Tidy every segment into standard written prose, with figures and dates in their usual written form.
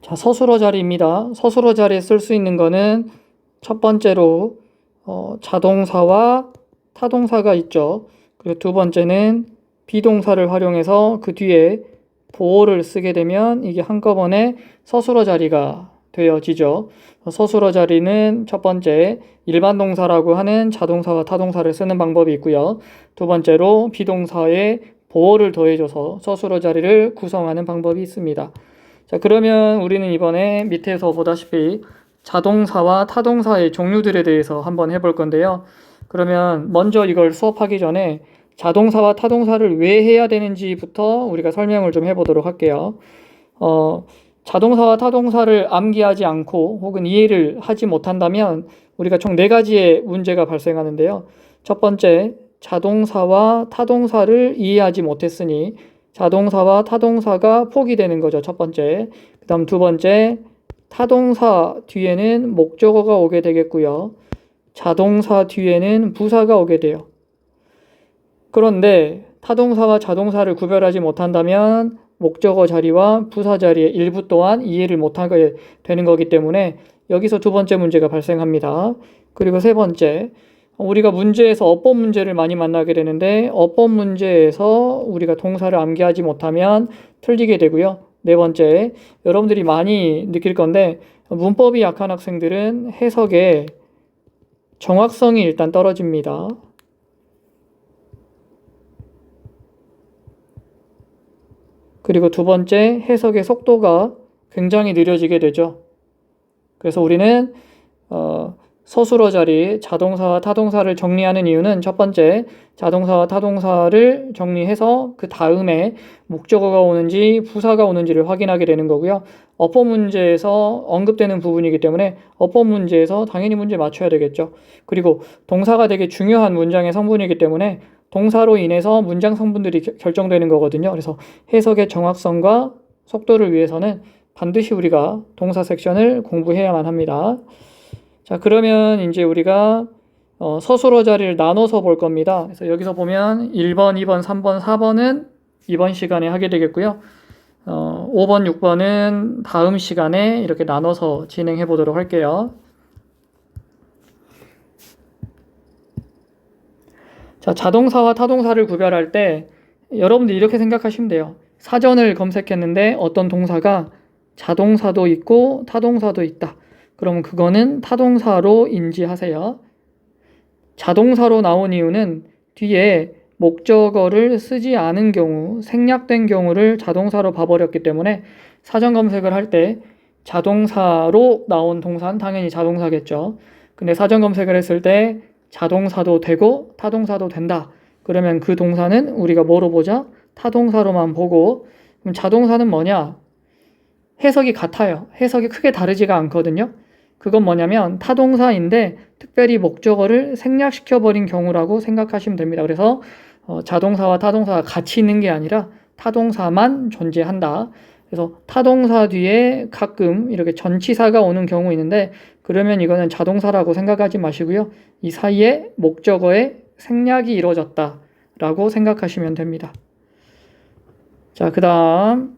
자, 서술어 자리입니다. 서술어 자리에 쓸 수 있는 거는 첫 번째로 자동사와 타동사가 있죠. 그리고 두 번째는 비동사를 활용해서 그 뒤에 보어를 쓰게 되면 이게 한꺼번에 서술어 자리가 되어지죠. 서술어 자리는 첫 번째 일반 동사라고 하는 자동사와 타동사를 쓰는 방법이 있고요. 두 번째로 비동사에 보어를 더해줘서 서술어 자리를 구성하는 방법이 있습니다. 자, 그러면 우리는 이번에 밑에서 보다시피 자동사와 타동사의 종류들에 대해서 한번 해볼 건데요. 그러면 먼저 이걸 수업하기 전에 자동사와 타동사를 왜 해야 되는지부터 우리가 설명을 좀 해보도록 할게요. 자동사와 타동사를 암기하지 않고 혹은 이해를 하지 못한다면 우리가 총 4가지의 문제가 발생하는데요. 첫 번째, 자동사와 타동사를 이해하지 못했으니 자동사와 타동사가 포기되는 거죠. 첫 번째. 그 다음 두 번째, 타동사 뒤에는 목적어가 오게 되겠고요. 자동사 뒤에는 부사가 오게 돼요. 그런데 타동사와 자동사를 구별하지 못한다면 목적어 자리와 부사 자리의 일부 또한 이해를 못하게 되는 거기 때문에 여기서 두 번째 문제가 발생합니다. 그리고 세 번째, 우리가 문제에서 어법 문제를 많이 만나게 되는데 어법 문제에서 우리가 동사를 암기하지 못하면 틀리게 되고요. 네 번째, 여러분들이 많이 느낄 건데 문법이 약한 학생들은 해석의 정확성이 일단 떨어집니다. 그리고 두 번째, 해석의 속도가 굉장히 느려지게 되죠. 그래서 우리는 서술어 자리 자동사와 타동사를 정리하는 이유는 첫 번째, 자동사와 타동사를 정리해서 그 다음에 목적어가 오는지 부사가 오는지를 확인하게 되는 거고요. 어법 문제에서 언급되는 부분이기 때문에 어법 문제에서 당연히 문제 맞춰야 되겠죠. 그리고 동사가 되게 중요한 문장의 성분이기 때문에 동사로 인해서 문장 성분들이 결정되는 거거든요. 그래서 해석의 정확성과 속도를 위해서는 반드시 우리가 동사 섹션을 공부해야만 합니다. 자, 그러면 이제 우리가 서술어 자리를 나눠서 볼 겁니다. 그래서 여기서 보면 1번, 2번, 3번, 4번은 이번 시간에 하게 되겠고요. 5번, 6번은 다음 시간에 이렇게 나눠서 진행해 보도록 할게요. 자, 자동사와 타동사를 구별할 때 여러분들 이렇게 생각하시면 돼요. 사전을 검색했는데 어떤 동사가 자동사도 있고 타동사도 있다. 그러면 그거는 타동사로 인지하세요. 자동사로 나온 이유는 뒤에 목적어를 쓰지 않은 경우, 생략된 경우를 자동사로 봐버렸기 때문에 사전 검색을 할 때 자동사로 나온 동사는 당연히 자동사겠죠. 근데 사전 검색을 했을 때 자동사도 되고 타동사도 된다. 그러면 그 동사는 우리가 뭐로 보자? 타동사로만 보고, 그럼 자동사는 뭐냐? 해석이 같아요. 해석이 크게 다르지가 않거든요. 그건 뭐냐면 타동사인데 특별히 목적어를 생략시켜버린 경우라고 생각하시면 됩니다. 그래서 자동사와 타동사가 같이 있는 게 아니라 타동사만 존재한다. 그래서 타동사 뒤에 가끔 이렇게 전치사가 오는 경우 있는데 그러면 이거는 자동사라고 생각하지 마시고요. 이 사이에 목적어의 생략이 이루어졌다라고 생각하시면 됩니다. 자, 그 다음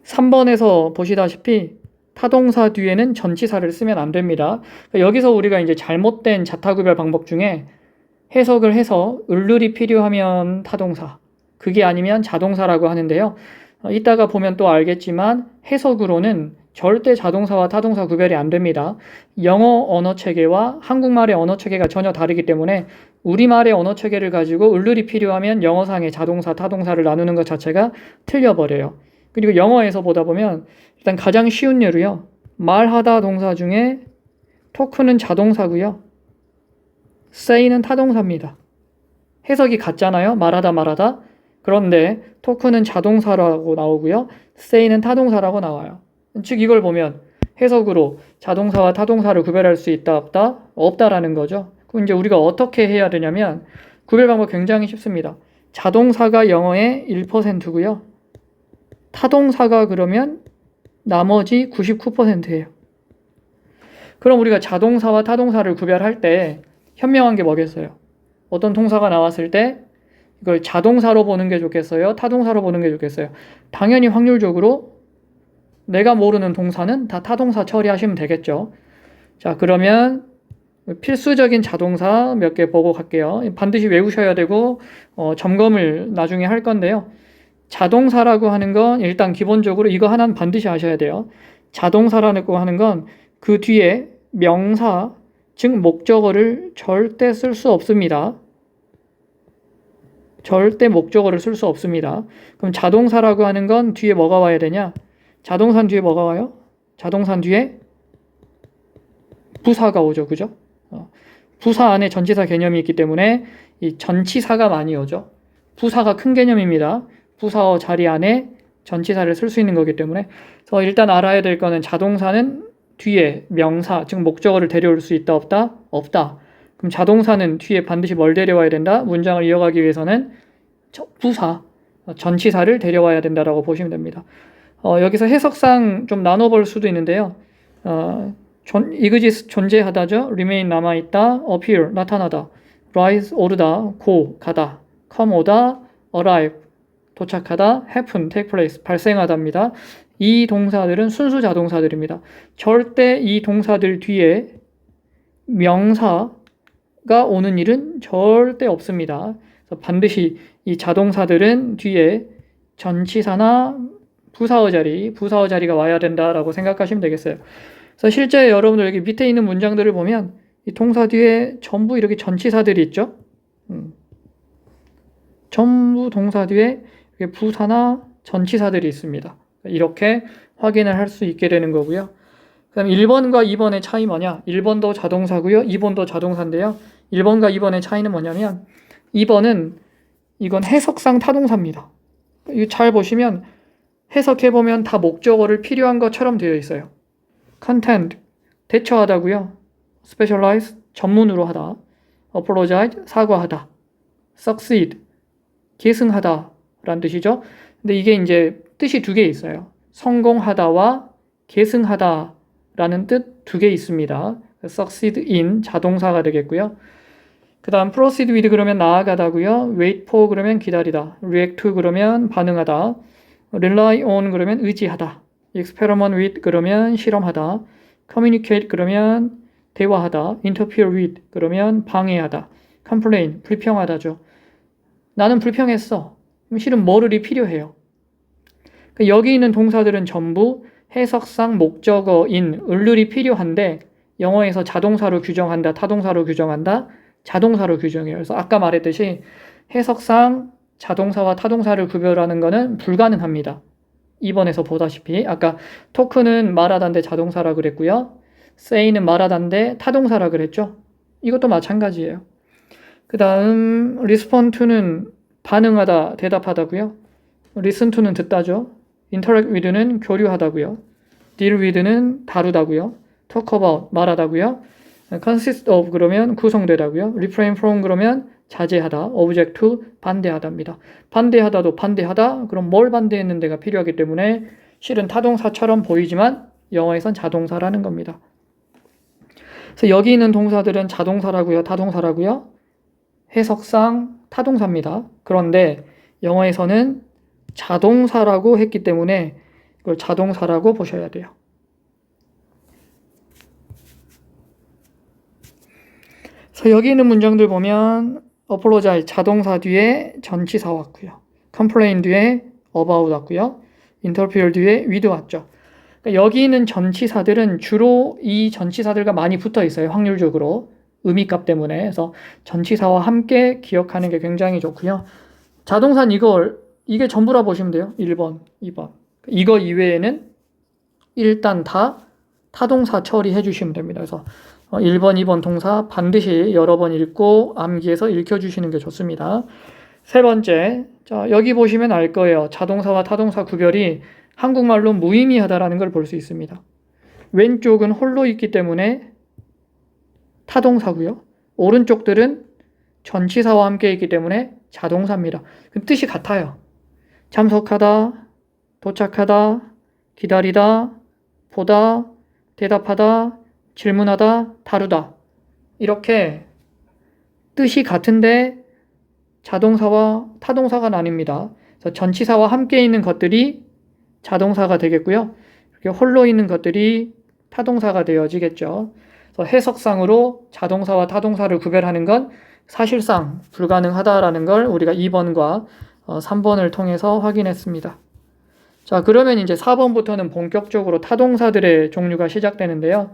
3번에서 보시다시피 타동사 뒤에는 전치사를 쓰면 안 됩니다. 여기서 우리가 이제 잘못된 자타구별 방법 중에 해석을 해서 을룰이 필요하면 타동사, 그게 아니면 자동사라고 하는데요. 이따가 보면 또 알겠지만 해석으로는 절대 자동사와 타동사 구별이 안 됩니다. 영어 언어 체계와 한국말의 언어 체계가 전혀 다르기 때문에 우리말의 언어 체계를 가지고 을룰이 필요하면 영어상의 자동사, 타동사를 나누는 것 자체가 틀려버려요. 그리고 영어에서 보다 보면 일단 가장 쉬운 예로요. 말하다 동사 중에 토크는 자동사고요. say는 타동사입니다. 해석이 같잖아요. 말하다. 그런데 토크는 자동사라고 나오고요. say는 타동사라고 나와요. 즉 이걸 보면 해석으로 자동사와 타동사를 구별할 수 있다 없다? 없다라는 거죠. 그럼 이제 우리가 어떻게 해야 되냐면 구별 방법 굉장히 쉽습니다. 자동사가 영어의 1%고요. 타동사가 그러면 나머지 99%예요. 그럼 우리가 자동사와 타동사를 구별할 때 현명한 게 뭐겠어요? 어떤 동사가 나왔을 때 이걸 자동사로 보는 게 좋겠어요? 타동사로 보는 게 좋겠어요? 당연히 확률적으로 내가 모르는 동사는 다 타동사 처리하시면 되겠죠. 자, 그러면 필수적인 자동사 몇 개 보고 갈게요. 반드시 외우셔야 되고 점검을 나중에 할 건데요. 자동사라고 하는 건 일단 기본적으로 이거 하나는 반드시 아셔야 돼요. 자동사라고 하는 건 그 뒤에 명사, 즉 목적어를 절대 쓸 수 없습니다. 절대 목적어를 쓸 수 없습니다. 그럼 자동사라고 하는 건 뒤에 뭐가 와야 되냐? 자동사는 뒤에 뭐가 와요? 자동사는 뒤에 부사가 오죠. 그죠? 부사 안에 전치사 개념이 있기 때문에 이 전치사가 많이 오죠. 부사가 큰 개념입니다. 부사어 자리 안에 전치사를 쓸 수 있는 거기 때문에 그래서 일단 알아야 될 거는 자동사는 뒤에 명사, 즉 목적어를 데려올 수 있다 없다? 없다. 그럼 자동사는 뒤에 반드시 뭘 데려와야 된다? 문장을 이어가기 위해서는 부사, 전치사를 데려와야 된다라고 보시면 됩니다. 여기서 해석상 좀 나눠볼 수도 있는데요. exist 존재하다죠. remain 남아있다. appear 나타나다. rise 오르다. go 가다. come 오다. arrive 도착하다. happen take place 발생하다입니다. 이 동사들은 순수 자동사들입니다. 절대 이 동사들 뒤에 명사가 오는 일은 절대 없습니다. 그래서 반드시 이 자동사들은 뒤에 전치사나 부사어 자리가 와야 된다라고 생각하시면 되겠어요. 그래서 실제 여러분들 여기 밑에 있는 문장들을 보면 이 동사 뒤에 전부 이렇게 전치사들이 있죠. 전부 동사 뒤에 부사나 전치사들이 있습니다. 이렇게 확인을 할 수 있게 되는 거고요. 그럼 1번과 2번의 차이 뭐냐? 1번도 자동사고요. 2번도 자동사인데요. 1번과 2번의 차이는 뭐냐면 2번은 이건 해석상 타동사입니다. 이거 잘 보시면 해석해보면 다 목적어를 필요한 것처럼 되어 있어요. contend, 대처하다고요. specialize, 전문으로 하다. apologize, 사과하다. succeed, 계승하다 라는 뜻이죠. 근데 이게 이제 뜻이 두 개 있어요. 성공하다와 계승하다 라는 뜻 두 개 있습니다. succeed in 자동사가 되겠고요. 그 다음 proceed with 그러면 나아가다고요. wait for 그러면 기다리다. react to 그러면 반응하다. rely on 그러면 의지하다. experiment with 그러면 실험하다. communicate 그러면 대화하다. interfere with 그러면 방해하다. complain 불평하다죠. 나는 불평했어. 실은 뭐를이 필요해요. 여기 있는 동사들은 전부 해석상 목적어인 을룰이 필요한데 영어에서 자동사로 규정한다, 타동사로 규정한다, 자동사로 규정해요. 그래서 아까 말했듯이 해석상 자동사와 타동사를 구별하는 것은 불가능합니다. 2번에서 보다시피 아까 토크는 말하다인데 자동사라 그랬고요. say는 말하다인데 타동사라 그랬죠. 이것도 마찬가지예요. 그 다음 respond to는 반응하다, 대답하다고요. listen to는 듣다죠. interact with는 교류하다고요. deal with는 다루다고요. talk about 말하다고요. consist of 그러면 구성되다고요. refrain from 그러면 자제하다. object to 반대하다입니다. 반대하다도 반대하다. 그럼 뭘 반대했는 데가 필요하기 때문에 실은 타동사처럼 보이지만 영어에선 자동사라는 겁니다. 그래서 여기 있는 동사들은 자동사라고요, 타동사라고요. 해석상 타동사입니다. 그런데 영어에서는 자동사라고 했기 때문에 이걸 자동사라고 보셔야 돼요. 그래서 여기 있는 문장들 보면 apologize 자동사 뒤에 전치사 왔고요. complain 뒤에 about 왔고요. interfere 뒤에 with 왔죠. 그러니까 여기 있는 전치사들은 주로 이 전치사들과 많이 붙어 있어요. 확률적으로. 의미값 때문에. 그래서 전치사와 함께 기억하는 게 굉장히 좋고요. 자동사는 이게 전부라 보시면 돼요. 1번, 2번. 이거 이외에는 일단 다 타동사 처리해 주시면 됩니다. 그래서 1번, 2번 동사 반드시 여러 번 읽고 암기해서 읽혀주시는 게 좋습니다. 세 번째, 자, 여기 보시면 알 거예요. 자동사와 타동사 구별이 한국말로 무의미하다라는 걸 볼 수 있습니다. 왼쪽은 홀로 있기 때문에 타동사고요. 오른쪽들은 전치사와 함께 있기 때문에 자동사입니다. 뜻이 같아요. 참석하다, 도착하다, 기다리다, 보다, 대답하다, 질문하다, 다루다. 이렇게 뜻이 같은데 자동사와 타동사가 나뉩니다. 그래서 전치사와 함께 있는 것들이 자동사가 되겠고요. 이렇게 홀로 있는 것들이 타동사가 되어지겠죠. 그래서 해석상으로 자동사와 타동사를 구별하는 건 사실상 불가능하다라는 걸 우리가 2번과 3번을 통해서 확인했습니다. 자, 그러면 이제 4번부터는 본격적으로 타동사들의 종류가 시작되는데요.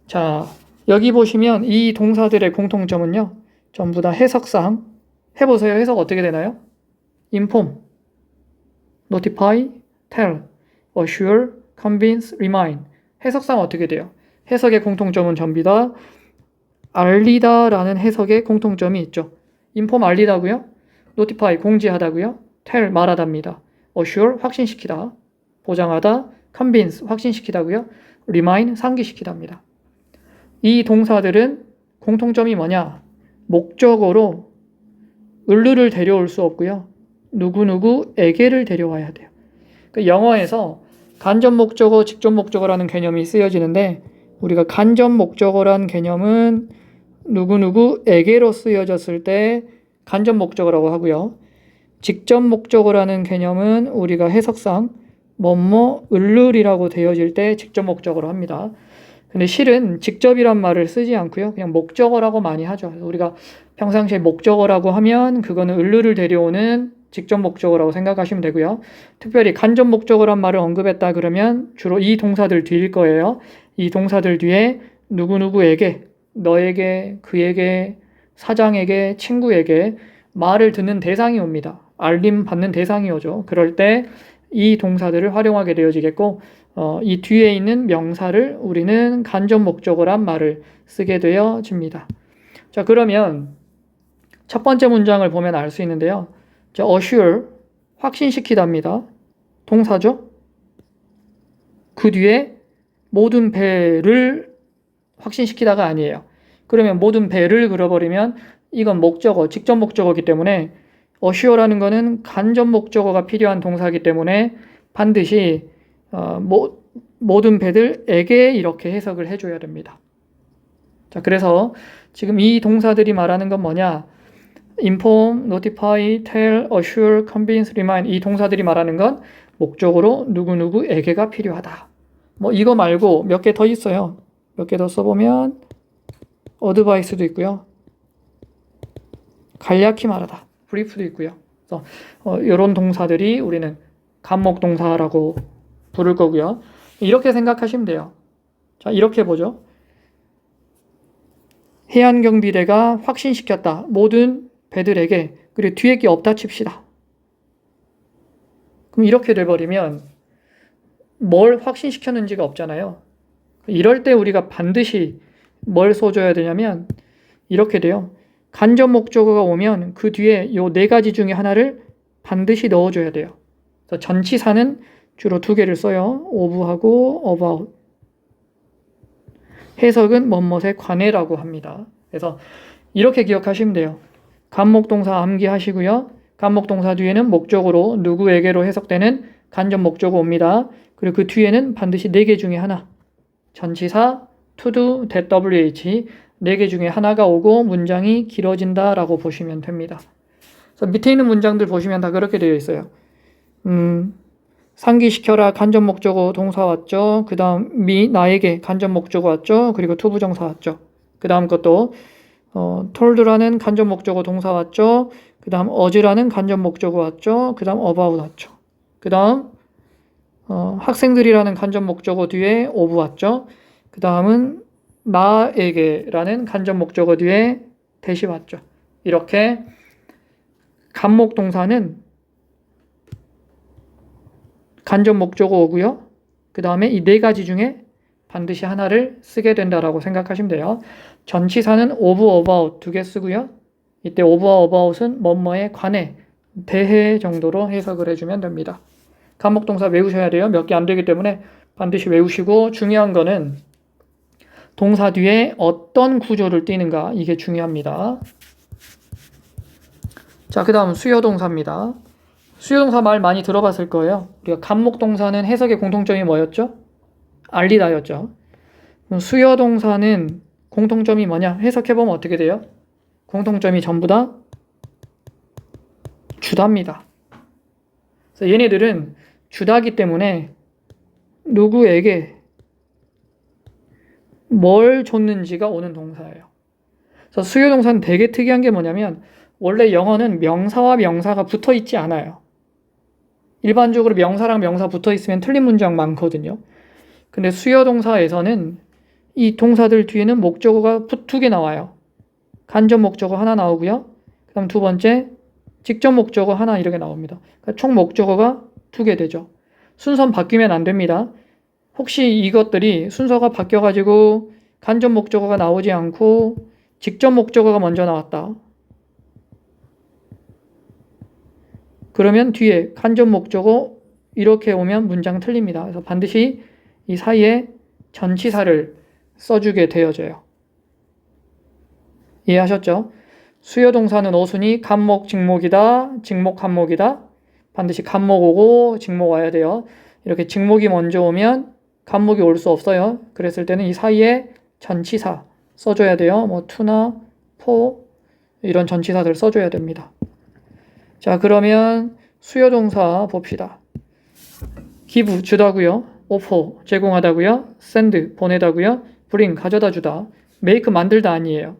자, 여기 보시면 이 동사들의 공통점은요, 전부 다 해석상, 해보세요. 해석 어떻게 되나요? inform, notify, tell, assure, convince, remind. 해석상 어떻게 돼요? 해석의 공통점은 전부 다 알리다 라는 해석의 공통점이 있죠. inform 알리다고요? notify 공지하다고요? tell 말하답니다. assure 확신시키다, 보장하다, convince 확신시키다고요? remind 상기시키답니다. 이 동사들은 공통점이 뭐냐? 목적어로 을루를 데려올 수 없고요. 누구누구에게를 데려와야 돼요. 영어에서 간접 목적어, 직접 목적어라는 개념이 쓰여지는데 우리가 간접 목적어란 개념은 누구누구에게로 쓰여졌을 때 간접 목적어라고 하고요. 직접 목적어라는 개념은 우리가 해석상 뭐뭐 을룰이라고 되어질 때 직접 목적어로 합니다. 근데 실은 직접이란 말을 쓰지 않고요. 그냥 목적어라고 많이 하죠. 우리가 평상시에 목적어라고 하면 그거는 을룰을 데려오는 직접 목적어라고 생각하시면 되고요. 특별히 간접 목적어란 말을 언급했다 그러면 주로 이 동사들 뒤일 거예요. 이 동사들 뒤에 누구누구에게, 너에게, 그에게, 사장에게, 친구에게 말을 듣는 대상이 옵니다. 알림 받는 대상이 오죠. 그럴 때 이 동사들을 활용하게 되어지겠고 이 뒤에 있는 명사를 우리는 간접 목적어란 말을 쓰게 되어집니다. 자, 그러면 첫 번째 문장을 보면 알 수 있는데요. 자, assure 확신시키답니다. 동사죠. 그 뒤에 모든 배를 확신시키다가 아니에요. 그러면 모든 배를 그려버리면 이건 목적어, 직접 목적어이기 때문에 assure라는 거는 간접 목적어가 필요한 동사이기 때문에 반드시 모든 배들에게 이렇게 해석을 해줘야 됩니다. 자, 그래서 지금 이 동사들이 말하는 건 뭐냐? inform, notify, tell, assure, convince, remind 이 동사들이 말하는 건 목적으로 누구누구에게가 필요하다. 뭐 이거 말고 몇 개 더 있어요. 몇 개 더 써보면 advice도 있고요. 간략히 말하다. brief도 있고요. 그래서 이런 동사들이 우리는 간목 동사라고 부를 거고요. 이렇게 생각하시면 돼요. 자, 이렇게 보죠. 해안경비대가 확신시켰다. 모든 배들에게. 그리고 뒤에 게 없다 칩시다. 그럼 이렇게 돼버리면 뭘 확신시켰는지가 없잖아요. 이럴 때 우리가 반드시 뭘 써줘야 되냐면 이렇게 돼요. 간접 목적어가 오면 그 뒤에 요 네 가지 중에 하나를 반드시 넣어줘야 돼요. 그래서 전치사는 주로 두 개를 써요. of하고 about. 해석은 뭐뭐에 관해라고 합니다. 그래서 이렇게 기억하시면 돼요. 간목동사 암기하시고요. 간목동사 뒤에는 목적으로 누구에게로 해석되는 간접 목적어 옵니다. 그리고 그 뒤에는 반드시 네 개 중에 하나. 전치사, to do, that, wh 네 개 중에 하나가 오고 문장이 길어진다라고 보시면 됩니다. 그래서 밑에 있는 문장들 보시면 다 그렇게 되어 있어요. 상기시켜라 간접 목적어 동사 왔죠. 그 다음 나에게 간접 목적어 왔죠. 그리고 to 부정사 왔죠. 그 다음 것도 told라는 간접 목적어 동사 왔죠. 그 다음 urge라는 간접 목적어 왔죠. 그 다음 about 왔죠. 그 다음 학생들이라는 간접 목적어 뒤에 of 왔죠. 그 다음은 나에게라는 간접 목적어 뒤에 대시 왔죠. 이렇게 간목 동사는 간접 목적어 오고요. 그 다음에 이 네 가지 중에 반드시 하나를 쓰게 된다라고 생각하시면 돼요. 전치사는 of, about 두 개 쓰고요. 이때 of와 about은 뭐뭐에 관해, 대해 정도로 해석을 해주면 됩니다. 간목 동사 외우셔야 돼요. 몇 개 안 되기 때문에 반드시 외우시고 중요한 거는 동사 뒤에 어떤 구조를 띄는가 이게 중요합니다. 자, 그 다음 수요동사입니다. 수요동사 말 많이 들어봤을 거예요. 우리가 간목동사는 해석의 공통점이 뭐였죠? 알리다였죠. 수요동사는 공통점이 뭐냐? 해석해보면 어떻게 돼요? 공통점이 전부 다 주다입니다. 그래서 얘네들은 주다기 때문에 누구에게 뭘 줬는지가 오는 동사예요. 그래서 수요 동사는 되게 특이한 게 뭐냐면 원래 영어는 명사와 명사가 붙어 있지 않아요. 일반적으로 명사랑 명사 붙어 있으면 틀린 문장 많거든요. 근데 수요 동사에서는 이 동사들 뒤에는 목적어가 두 개 나와요. 간접 목적어 하나 나오고요. 그 다음 두 번째 직접 목적어 하나 이렇게 나옵니다. 그러니까 총 목적어가 두 개 되죠. 순서 바뀌면 안 됩니다. 혹시 이것들이 순서가 바뀌어가지고 간접 목적어가 나오지 않고 직접 목적어가 먼저 나왔다. 그러면 뒤에 간접 목적어 이렇게 오면 문장 틀립니다. 그래서 반드시 이 사이에 전치사를 써주게 되어져요. 이해하셨죠? 수요 동사는 어순이 간목, 직목이다, 직목, 간목이다. 반드시 간목 오고 직목 와야 돼요. 이렇게 직목이 먼저 오면 간목이 올 수 없어요. 그랬을 때는 이 사이에 전치사 써줘야 돼요. 뭐 to나 for 이런 전치사들 써줘야 됩니다. 자, 그러면 수요 동사 봅시다. give 주다고요. offer 제공하다고요. send 보내다고요. bring 가져다 주다. make 만들다 아니에요.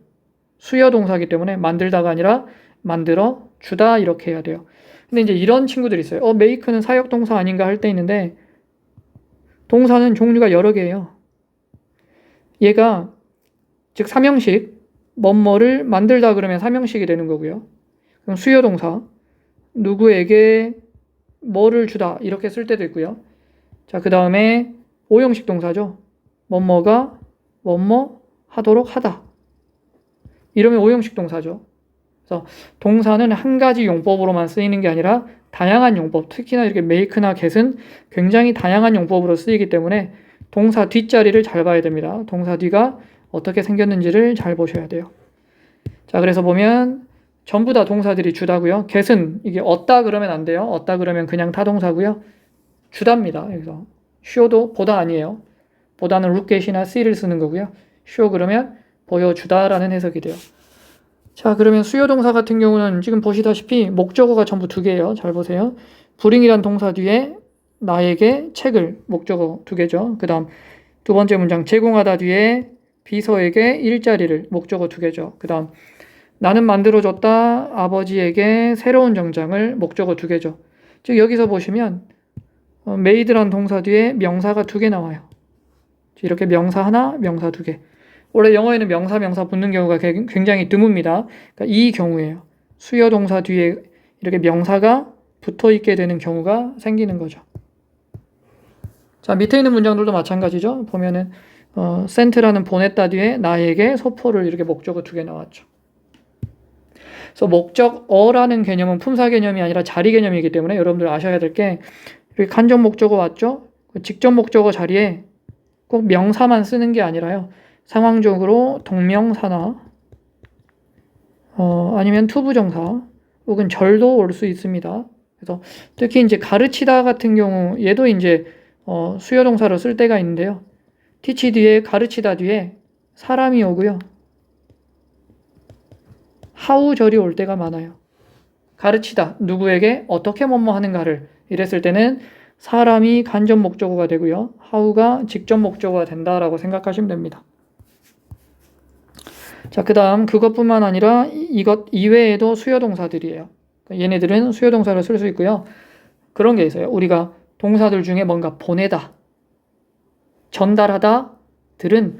수요 동사이기 때문에 만들다가 아니라 만들어 주다 이렇게 해야 돼요. 근데 이제 이런 친구들이 있어요. make는 사역 동사 아닌가 할 때 있는데 동사는 종류가 여러 개예요. 얘가 즉 삼형식 뭐뭐를 만들다 그러면 삼형식이 되는 거고요. 그럼 수요 동사 누구에게 뭐를 주다 이렇게 쓸 때도 있고요. 자, 그 다음에 오형식 동사죠. 뭐뭐가 뭐뭐 하도록 하다. 이러면 오형식 동사죠. 그래서 동사는 한 가지 용법으로만 쓰이는 게 아니라 다양한 용법, 특히나 이렇게 make나 get은 굉장히 다양한 용법으로 쓰이기 때문에 동사 뒷자리를 잘 봐야 됩니다. 동사 뒤가 어떻게 생겼는지를 잘 보셔야 돼요. 자, 그래서 보면 전부 다 동사들이 주다고요. get은 이게 얻다 그러면 안 돼요. 얻다 그러면 그냥 타동사고요. 주다입니다. 그래서 show도 보다 아니에요. 보다는 look at이나 see를 쓰는 거고요. show 그러면 보여주다라는 해석이 돼요. 자, 그러면 수요 동사 같은 경우는 지금 보시다시피 목적어가 전부 두 개예요. 잘 보세요. bring이란 동사 뒤에 나에게 책을 목적어 두 개죠. 그 다음 두 번째 문장 제공하다 뒤에 비서에게 일자리를 목적어 두 개죠. 그 다음 나는 만들어줬다 아버지에게 새로운 정장을 목적어 두 개죠. 즉 여기서 보시면 made란 동사 뒤에 명사가 두 개 나와요. 이렇게 명사 하나, 명사 두 개. 원래 영어에는 명사, 명사 붙는 경우가 굉장히 드뭅니다. 그러니까 이 경우에요. 수요 동사 뒤에 이렇게 명사가 붙어 있게 되는 경우가 생기는 거죠. 자, 밑에 있는 문장들도 마찬가지죠. 보면은 sent라는 보냈다 뒤에 나에게 소포를 이렇게 목적어 두 개 나왔죠. 그래서 목적어라는 개념은 품사 개념이 아니라 자리 개념이기 때문에 여러분들 아셔야 될 게 이렇게 간접 목적어 왔죠. 직접 목적어 자리에 꼭 명사만 쓰는 게 아니라요. 상황적으로 동명사나 아니면 투부정사 혹은 절도 올 수 있습니다. 그래서 특히 이제 가르치다 같은 경우 얘도 이제 수요 동사로 쓸 때가 있는데요. teach 뒤에 가르치다 뒤에 사람이 오고요. how 절이 올 때가 많아요. 가르치다 누구에게 어떻게 뭐뭐 하는가를 이랬을 때는 사람이 간접 목적어가 되고요. how가 직접 목적어가 된다라고 생각하시면 됩니다. 자, 그 다음 그것뿐만 아니라 이것 이외에도 수요 동사들이에요. 얘네들은 수요 동사를 쓸 수 있고요. 그런 게 있어요. 우리가 동사들 중에 뭔가 보내다, 전달하다 들은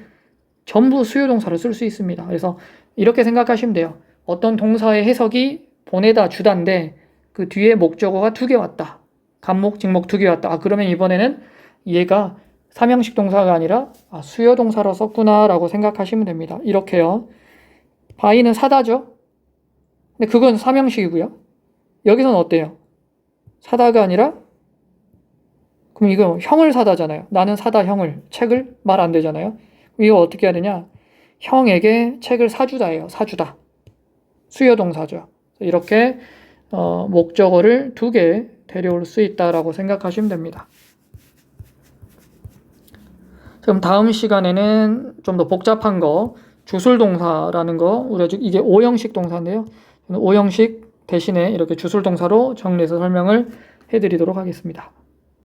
전부 수요 동사를 쓸 수 있습니다. 그래서 이렇게 생각하시면 돼요. 어떤 동사의 해석이 보내다, 주다인데 그 뒤에 목적어가 두 개 왔다. 간목, 직목 두 개 왔다. 그러면 이번에는 얘가 삼형식 동사가 아니라 수요 동사로 썼구나 라고 생각하시면 됩니다. 이렇게요. buy는 사다죠. 근데 그건 삼형식이고요. 여기서는 어때요? 사다가 아니라 그럼 이거 형을 사다잖아요. 나는 사다 형을. 책을 말 안 되잖아요. 이거 어떻게 해야 되냐? 형에게 책을 사주다예요. 사주다. 수요 동사죠. 이렇게 목적어를 두 개 데려올 수 있다라고 생각하시면 됩니다. 그럼 다음 시간에는 좀 더 복잡한 거 주술 동사라는 거 우리가 이게 오형식 동사인데요. 오형식 대신에 이렇게 주술 동사로 정리해서 설명을 해드리도록 하겠습니다.